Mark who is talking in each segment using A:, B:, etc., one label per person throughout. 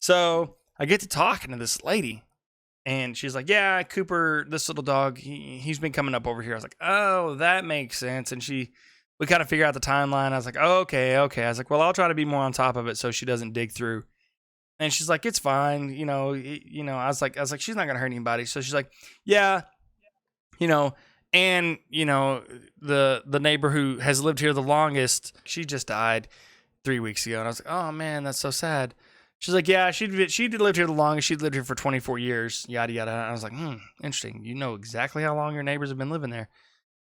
A: So I get to talking to this lady, and she's like, yeah, Cooper, this little dog, he's been coming up over here. I was like, oh, that makes sense. And we kind of figure out the timeline. I was like, oh, okay. I was like, well, I'll try to be more on top of it so she doesn't dig through. And she's like, it's fine. I was like, she's not going to hurt anybody. So she's like, yeah, and the neighbor who has lived here the longest, she just died 3 weeks ago. And I was like, oh man, that's so sad. She's like, yeah, she did live here the longest. She'd lived here for 24 years, yada, yada. And I was like, interesting. You know exactly how long your neighbors have been living there.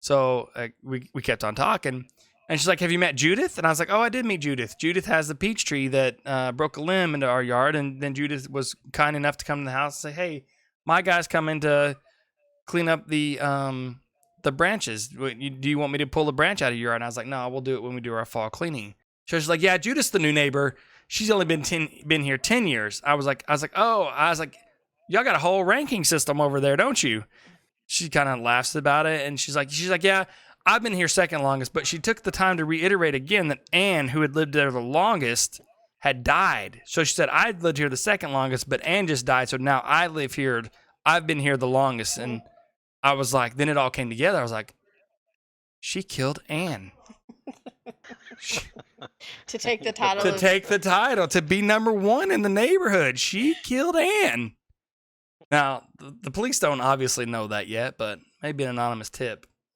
A: So we kept on talking. And she's like, have you met Judith? And I was like, oh, I did meet Judith. Judith has the peach tree that broke a limb into our yard. And then Judith was kind enough to come to the house and say, hey, my guy's coming to clean up the branches. Do you want me to pull a branch out of your yard? And I was like, no, we'll do it when we do our fall cleaning. So she's like, yeah, Judith's the new neighbor. She's only been here 10 years. I was like, y'all got a whole ranking system over there, don't you? She kind of laughs about it, and she's like, yeah, I've been here second longest, but she took the time to reiterate again that Anne, who had lived there the longest, had died. So she said, I'd lived here the second longest, but Anne just died, so now I live here. I've been here the longest. And I was like, then it all came together. I was like, she killed Anne.
B: To take the title.
A: To be number one in the neighborhood. She killed Anne. Now, the police don't obviously know that yet, but maybe an anonymous tip.